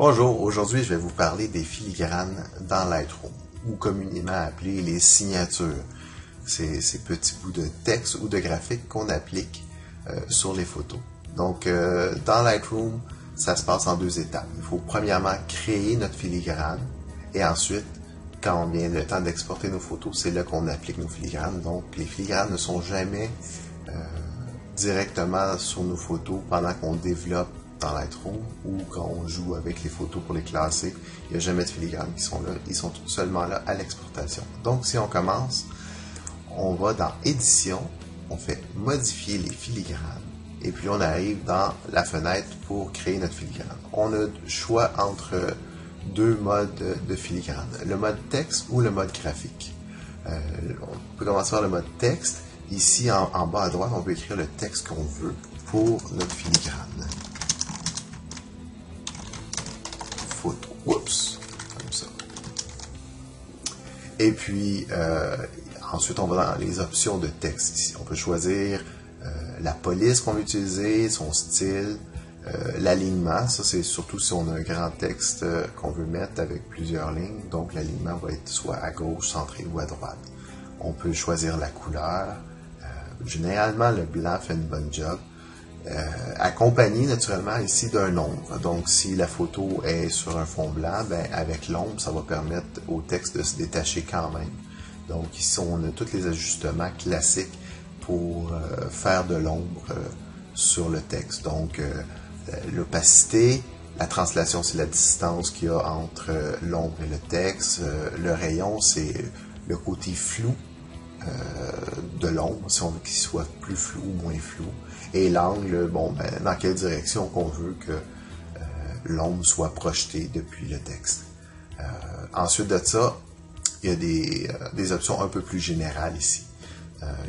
Bonjour, aujourd'hui je vais vous parler des filigranes dans Lightroom, ou communément appelés les signatures. C'est ces petits bouts de texte ou de graphique qu'on applique sur les photos. Donc dans Lightroom, ça se passe en deux étapes. Il faut premièrement créer notre filigrane et ensuite, quand vient le temps d'exporter nos photos, c'est là qu'on applique nos filigranes. Donc les filigranes ne sont jamais directement sur nos photos pendant qu'on développe dans Lightroom ou quand on joue avec les photos pour les classer. Il n'y a jamais de filigranes qui sont là. Ils sont seulement là à l'exportation. Donc, si on commence, on va dans Édition, on fait Modifier les filigranes et puis on arrive dans la fenêtre pour créer notre filigrane. On a le choix entre deux modes de filigrane, le mode texte ou le mode graphique. On peut commencer par le mode texte. Ici, en bas à droite, on peut écrire le texte qu'on veut pour notre filigrane. Photo. Oups, comme ça. Et puis, ensuite, on va dans les options de texte. Ici, on peut choisir la police qu'on veut utiliser, son style, l'alignement. Ça, c'est surtout si on a un grand texte qu'on veut mettre avec plusieurs lignes. Donc, l'alignement va être soit à gauche, centré ou à droite. On peut choisir la couleur. Généralement, le blanc fait une bonne job. Accompagné naturellement ici d'un ombre. Donc, si la photo est sur un fond blanc, ben, avec l'ombre, ça va permettre au texte de se détacher quand même. Donc, ici, on a tous les ajustements classiques pour faire de l'ombre sur le texte. Donc, l'opacité, la translation, c'est la distance qu'il y a entre l'ombre et le texte. Le rayon, c'est le côté flou de l'ombre, si on veut qu'il soit plus flou ou moins flou. Et l'angle, bon, ben, dans quelle direction qu'on veut que l'ombre soit projetée depuis le texte. Ensuite de ça, il y a des options un peu plus générales ici.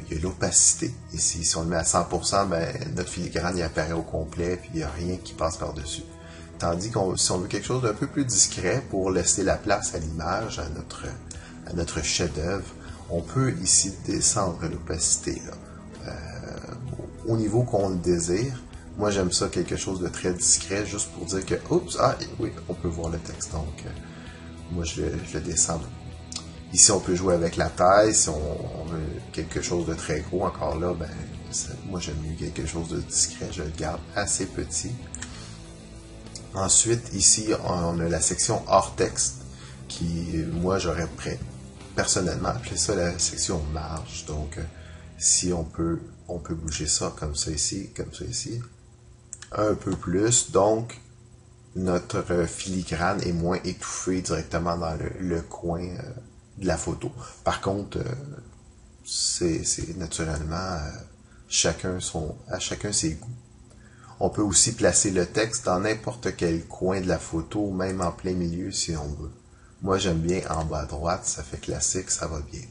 Il y a l'opacité. Ici, si on le met à 100%, ben, notre filigrane y apparaît au complet, puis il n'y a rien qui passe par-dessus. Tandis que si on veut quelque chose d'un peu plus discret pour laisser la place à l'image, à notre chef-d'œuvre, on peut ici descendre l'opacité au niveau qu'on le désire. Moi, j'aime ça quelque chose de très discret, juste pour dire que, oups, ah oui, on peut voir le texte. Donc, moi, je le descends. Ici, on peut jouer avec la taille. Si on veut quelque chose de très gros, encore là, ben, moi, j'aime mieux quelque chose de discret. Je le garde assez petit. Ensuite, ici, on a la section hors texte, qui, moi, j'aurais personnellement appelé ça la section marge. Donc, si on peut bouger ça comme ça ici, un peu plus. Donc, notre filigrane est moins étouffé directement dans le coin de la photo. Par contre, c'est naturellement à chacun ses goûts. On peut aussi placer le texte dans n'importe quel coin de la photo, même en plein milieu si on veut. Moi, j'aime bien en bas à droite, ça fait classique, ça va bien.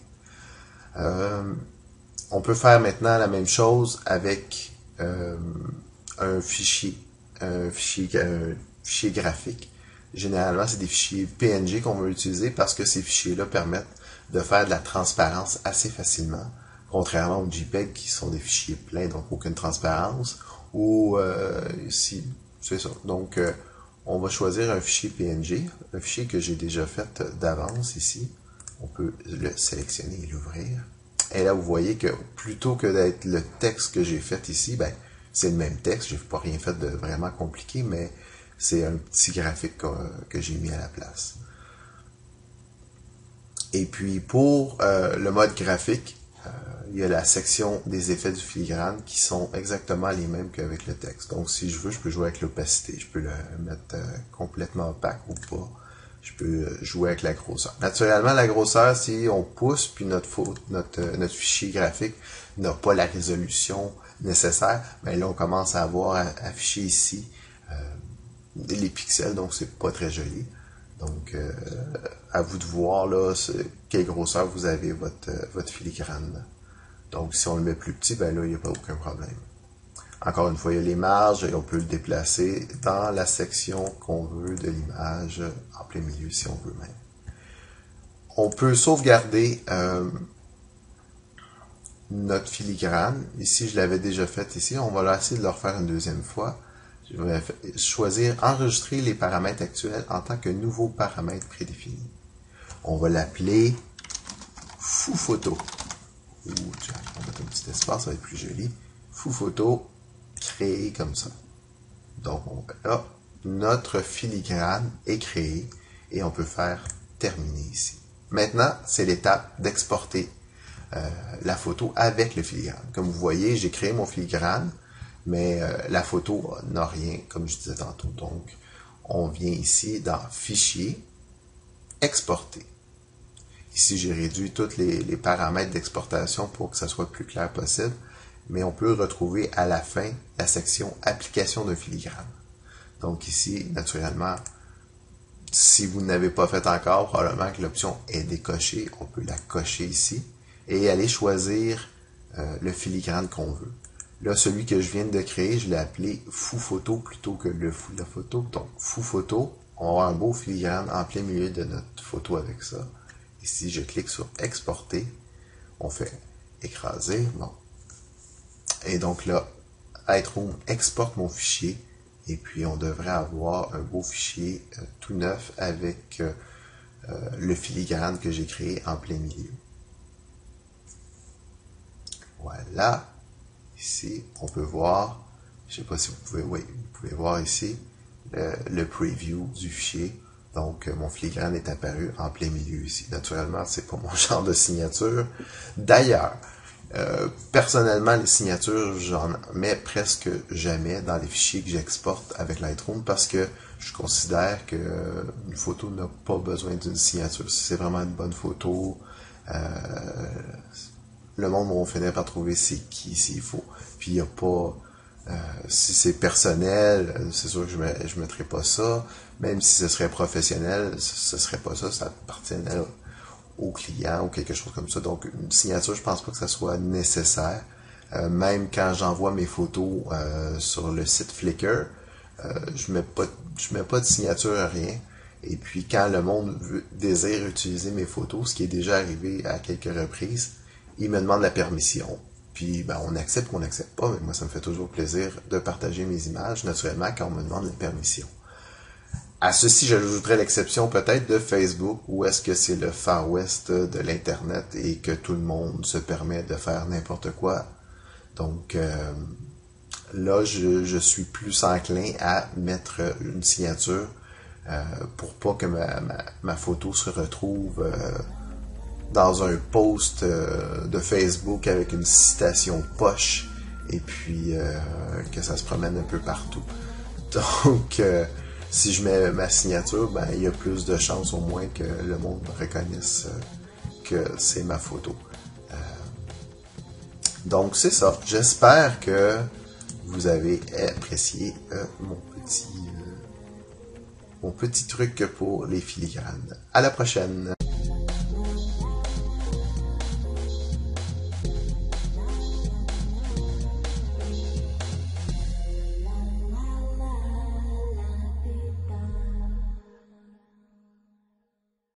On peut faire maintenant la même chose avec un fichier graphique. Généralement, c'est des fichiers PNG qu'on veut utiliser parce que ces fichiers-là permettent de faire de la transparence assez facilement, contrairement aux JPEG qui sont des fichiers pleins, donc aucune transparence, ou ici, c'est ça. Donc, on va choisir un fichier PNG, un fichier que j'ai déjà fait d'avance ici. On peut le sélectionner et l'ouvrir. Et là, vous voyez que plutôt que d'être le texte que j'ai fait ici, ben, c'est le même texte. Je n'ai pas rien fait de vraiment compliqué, mais c'est un petit graphique que j'ai mis à la place. Et puis, pour le mode graphique, il y a la section des effets du filigrane qui sont exactement les mêmes qu'avec le texte. Donc, si je veux, je peux jouer avec l'opacité. Je peux le mettre complètement opaque ou pas. Je peux jouer avec la grosseur. Naturellement, la grosseur, si on pousse, puis notre fichier graphique n'a pas la résolution nécessaire, bien là, on commence à avoir affiché ici les pixels, donc c'est pas très joli. Donc, à vous de voir là, quelle grosseur vous avez votre filigrane. Donc, si on le met plus petit, ben là, il n'y a pas aucun problème. Encore une fois, il y a les marges et on peut le déplacer dans la section qu'on veut de l'image, en plein milieu si on veut même. On peut sauvegarder notre filigrane. Ici, je l'avais déjà fait ici. On va essayer de le refaire une deuxième fois. Je vais choisir enregistrer les paramètres actuels en tant que nouveau paramètre prédéfini. On va l'appeler fou photo. Ou, tiens, on va mettre un petit espace, ça va être plus joli. Fou photo, créé comme ça. Donc, là, notre filigrane est créé et on peut faire terminer ici. Maintenant, c'est l'étape d'exporter la photo avec le filigrane. Comme vous voyez, j'ai créé mon filigrane, mais la photo n'a rien, comme je disais tantôt. Donc, on vient ici dans Fichier, Exporter. Ici, j'ai réduit tous les paramètres d'exportation pour que ça soit plus clair possible, mais on peut retrouver à la fin la section Application de filigrane. Donc ici, naturellement, si vous n'avez pas fait encore, probablement que l'option est décochée. On peut la cocher ici et aller choisir le filigrane qu'on veut. Là, celui que je viens de créer, je l'ai appelé Fou Photo plutôt que le Fou de la photo. Donc, Fou Photo, on va avoir un beau filigrane en plein milieu de notre photo avec ça. Ici, je clique sur Exporter. On fait écraser. Bon. Et donc là, Lightroom exporte mon fichier. Et puis, on devrait avoir un beau fichier tout neuf avec le filigrane que j'ai créé en plein milieu. Voilà. Ici, on peut voir, je ne sais pas si vous pouvez, oui, vous pouvez voir ici le preview du fichier. Donc, mon filigrane est apparu en plein milieu ici. Naturellement, c'est pas mon genre de signature. D'ailleurs, personnellement, les signatures, j'en mets presque jamais dans les fichiers que j'exporte avec Lightroom parce que je considère que une photo n'a pas besoin d'une signature. Si c'est vraiment une bonne photo, le monde va finir par trouver c'est qui s'il faut. Puis il n'y a pas... si c'est personnel, c'est sûr que je ne mettrai pas ça. Même si ce serait professionnel, ce serait pas ça. Ça appartiendrait au client ou quelque chose comme ça. Donc, une signature, je pense pas que ça soit nécessaire. Même quand j'envoie mes photos sur le site Flickr, je mets pas de signature à rien. Et puis, quand le monde désire utiliser mes photos, ce qui est déjà arrivé à quelques reprises, il me demande la permission. Puis, ben, on accepte ou on n'accepte pas. Mais moi, ça me fait toujours plaisir de partager mes images, naturellement, quand on me demande la permission. À ceci, j'ajouterais l'exception peut-être de Facebook, où est-ce que c'est le Far West de l'Internet et que tout le monde se permet de faire n'importe quoi. Donc, là, je suis plus enclin à mettre une signature pour pas que ma photo se retrouve dans un post de Facebook avec une citation poche et puis que ça se promène un peu partout. Donc, si je mets ma signature, ben, il y a plus de chances au moins que le monde reconnaisse que c'est ma photo. Donc, c'est ça. J'espère que vous avez apprécié mon petit truc pour les filigranes. À la prochaine!